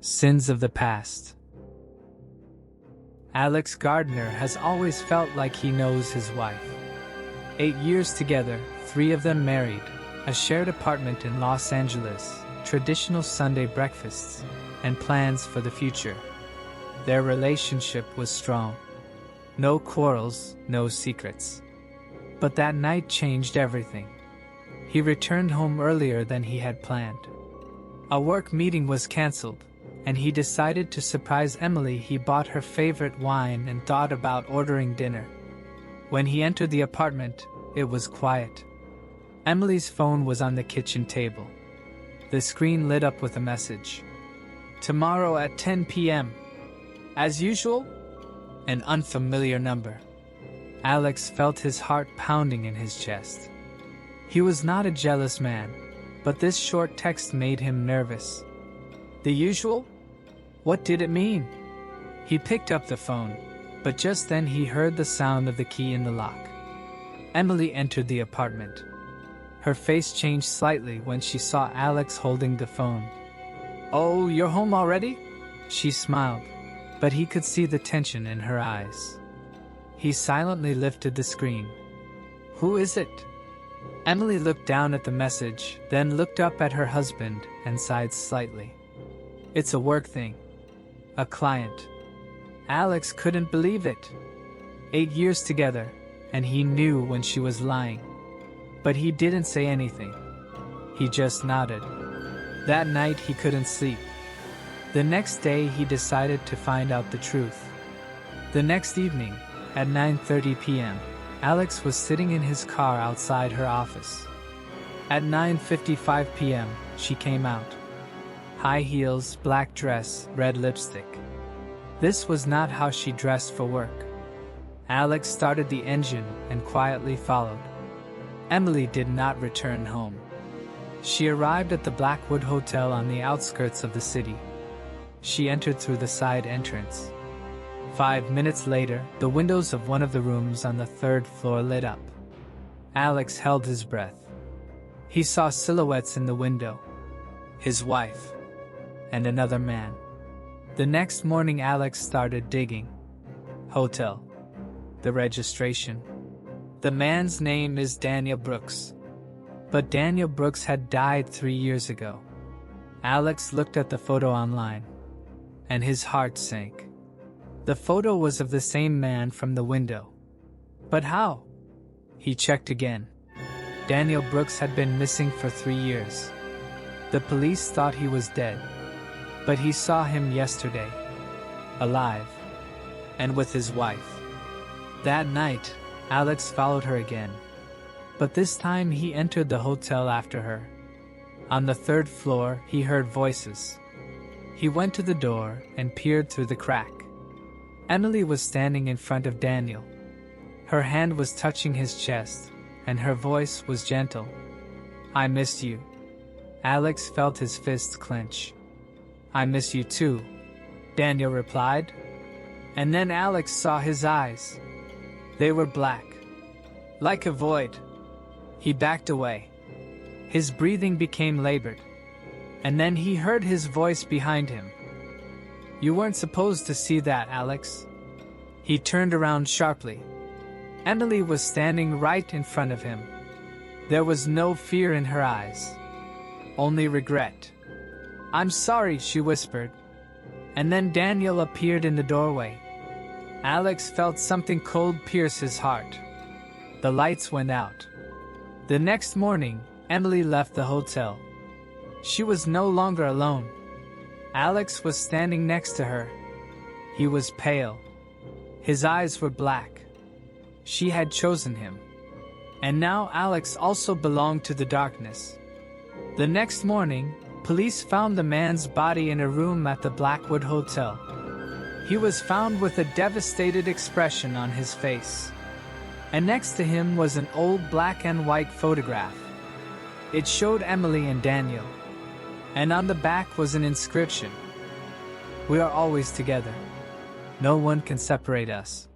Sins of the past. Alex Gardner has always felt like he knows his wife. 8 years together, 3 of them married, a shared apartment in Los Angeles, traditional Sunday breakfasts, and plans for the future. Their relationship was strong. No quarrels, no secrets. But that night changed everything. He returned home earlier than he had planned. A work meeting was canceled, and he decided to surprise Emily. He bought her favorite wine and thought about ordering dinner. When he entered the apartment, it was quiet. Emily's phone was on the kitchen table. The screen lit up with a message. "Tomorrow at 10 p.m. As usual?" An unfamiliar number. Alex felt his heart pounding in his chest. He was not a jealous man, but this short text made him nervous. The usual? What did it mean? He picked up the phone, but just then he heard the sound of the key in the lock. Emily entered the apartment. Her face changed slightly when she saw Alex holding the phone. "Oh, you're home already?" She smiled, but he could see the tension in her eyes. He silently lifted the screen. "Who is it?" Emily looked down at the message, then looked up at her husband and sighed slightly. "It's a work thing. A client." Alex couldn't believe it. 8 years together, and he knew when she was lying. But he didn't say anything. He just nodded. That night he couldn't sleep. The next day he decided to find out the truth. The next evening, at 9:30 p.m., Alex was sitting in his car outside her office. At 9:55 p.m., she came out. High heels, black dress, red lipstick. This was not how she dressed for work. Alex started the engine and quietly followed. Emily did not return home. She arrived at the Blackwood Hotel on the outskirts of the city. She entered through the side entrance. 5 minutes later, the windows of one of the rooms on the 3rd floor lit up. Alex held his breath. He saw silhouettes in the window. His wife. And another man. The next morning Alex started digging. Hotel. The registration. The man's name is Daniel Brooks. But Daniel Brooks had died 3 years ago. Alex looked at the photo online, and his heart sank. The photo was of the same man from the window. But how? He checked again. Daniel Brooks had been missing for 3 years. The police thought he was dead. But he saw him yesterday, alive, and with his wife. That night, Alex followed her again. But this time he entered the hotel after her. On the 3rd floor, he heard voices. He went to the door and peered through the crack. Emily was standing in front of Daniel. Her hand was touching his chest, and her voice was gentle. "I missed you." Alex felt his fists clench. "I miss you too," Daniel replied. And then Alex saw his eyes. They were black. Like a void. He backed away. His breathing became labored. And then he heard his voice behind him. "You weren't supposed to see that, Alex." He turned around sharply. Emily was standing right in front of him. There was no fear in her eyes. Only regret. "I'm sorry," she whispered. And then Daniel appeared in the doorway. Alex felt something cold pierce his heart. The lights went out. The next morning, Emily left the hotel. She was no longer alone. Alex was standing next to her. He was pale. His eyes were black. She had chosen him. And now Alex also belonged to the darkness. The next morning, police found the man's body in a room at the Blackwood Hotel. He was found with a devastated expression on his face. And next to him was an old black and white photograph. It showed Emily and Daniel. And on the back was an inscription. "We are always together. No one can separate us."